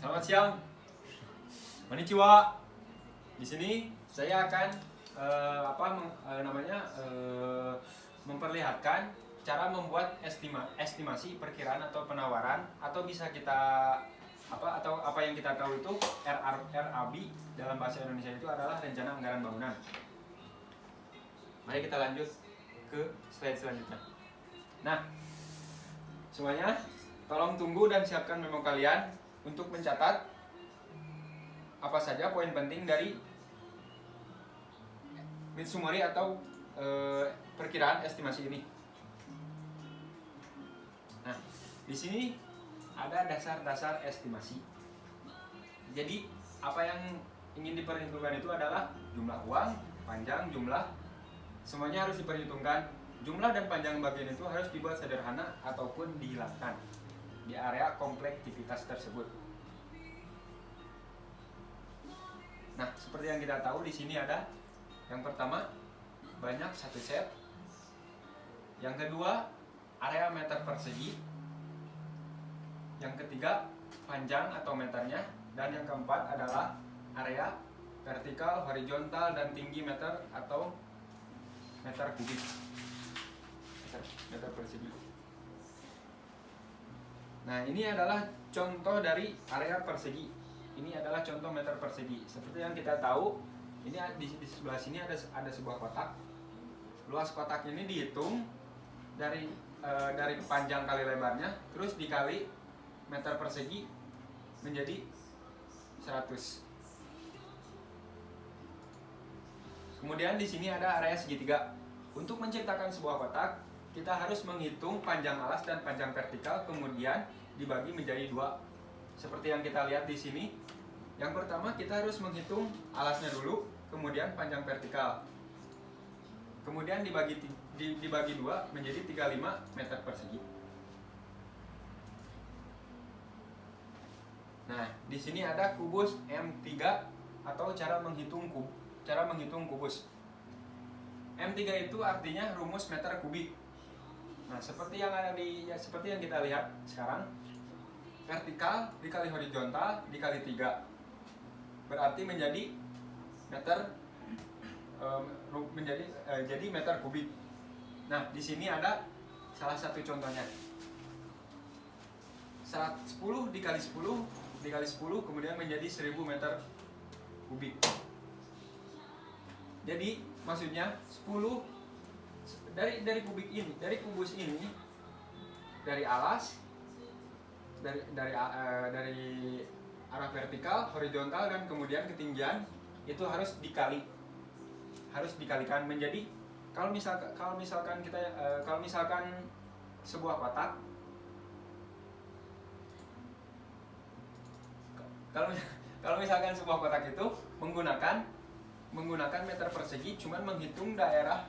Selamat siang, Konnichiwa. Di sini saya akan memperlihatkan cara membuat estimasi perkiraan atau penawaran, atau bisa kita apa yang kita tahu itu RAB dalam bahasa Indonesia itu adalah rencana anggaran bangunan. Mari kita lanjut ke slide selanjutnya. Nah, semuanya tolong tunggu dan siapkan memo kalian untuk mencatat apa saja poin penting dari mid-summary atau perkiraan estimasi ini. Nah, di sini ada dasar-dasar estimasi. Jadi, apa yang ingin diperhitungkan itu adalah jumlah uang, panjang, jumlah, semuanya harus diperhitungkan. Jumlah dan panjang bagian itu harus dibuat sederhana ataupun dihilangkan di area kompleksitas tersebut. Nah, seperti yang kita tahu di sini ada yang pertama banyak satu set, yang kedua area meter persegi, yang ketiga panjang atau meternya, dan yang keempat adalah area vertikal, horizontal, dan tinggi meter atau meter kubik, meter persegi. Nah, ini adalah contoh dari area persegi. Ini adalah contoh meter persegi. Seperti yang kita tahu, ini di sebelah sini ada sebuah kotak. Luas kotak ini dihitung dari panjang kali lebarnya, terus dikali meter persegi menjadi 100. Kemudian di sini ada area segitiga. Untuk menciptakan sebuah kotak, kita harus menghitung panjang alas dan panjang vertikal, kemudian dibagi menjadi 2. Seperti yang kita lihat di sini. Yang pertama kita harus menghitung alasnya dulu, kemudian panjang vertikal. Kemudian dibagi 2 menjadi 35 meter persegi. Nah, di sini ada kubus M3 atau cara menghitung kubus. M3 itu artinya rumus meter kubik. Nah, seperti yang kita lihat sekarang, vertikal dikali horizontal dikali 3 berarti menjadi meter kubik. Nah, di sini ada salah satu contohnya. 10 dikali 10 dikali 10 kemudian menjadi 1000 meter kubik. Jadi maksudnya 10 dari kubik ini, dari kubus ini, dari alas, dari arah vertikal, horizontal, dan kemudian ketinggian itu harus dikalikan menjadi, kalau misalkan sebuah kotak, kalau misalkan sebuah kotak itu menggunakan meter persegi, cuman menghitung daerah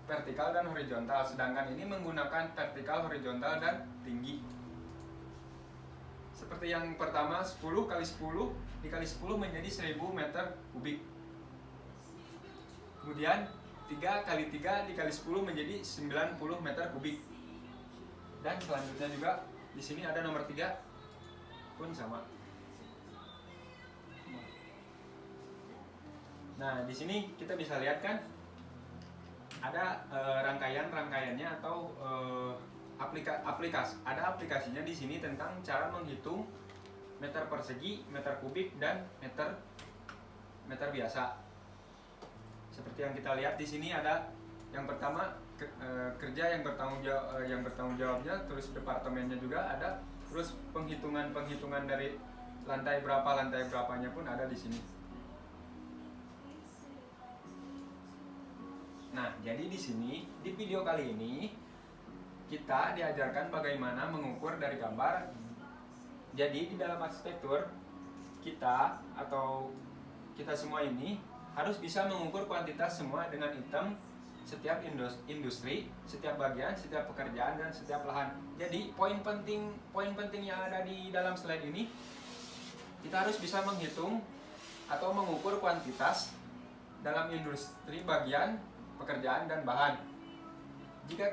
vertikal dan horizontal, sedangkan ini menggunakan vertikal, horizontal, dan tinggi. Seperti yang pertama, 10 kali 10 dikali 10 menjadi 1000 meter kubik. Kemudian 3 kali 3 dikali 10 menjadi 90 meter kubik. Dan selanjutnya juga di sini ada nomor 3 pun sama. Nah, di sini kita bisa lihat kan ada rangkaiannya atau ada aplikasinya di sini tentang cara menghitung meter persegi, meter kubik, dan meter biasa. Seperti yang kita lihat di sini ada yang pertama kerja yang bertanggung jawabnya, terus departemennya juga ada, terus penghitungan dari lantai berapanya pun ada di sini. Nah, jadi di sini di video kali ini kita diajarkan bagaimana mengukur dari gambar. Jadi di dalam arsitektur kita semua ini harus bisa mengukur kuantitas semua dengan item setiap industri, setiap bagian, setiap pekerjaan, dan setiap lahan. Jadi poin penting yang ada di dalam slide ini, kita harus bisa menghitung atau mengukur kuantitas dalam industri, bagian, pekerjaan, dan bahan. Jika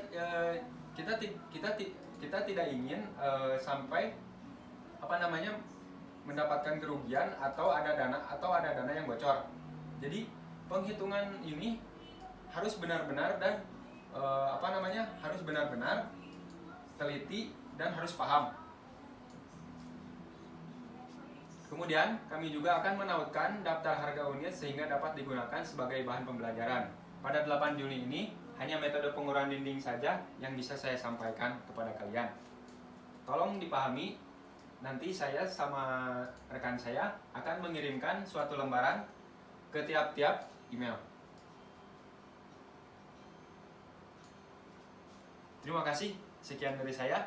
kita tidak ingin sampai mendapatkan kerugian atau ada dana yang bocor. Jadi penghitungan ini harus benar-benar dan harus benar-benar teliti dan harus paham. Kemudian kami juga akan menautkan daftar harga unit sehingga dapat digunakan sebagai bahan pembelajaran. Pada 8 Juni ini hanya metode pengukuran dinding saja yang bisa saya sampaikan kepada kalian. Tolong dipahami, nanti saya sama rekan saya akan mengirimkan suatu lembaran ke tiap-tiap email. Terima kasih, sekian dari saya.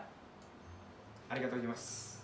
Arigatou gozaimasu.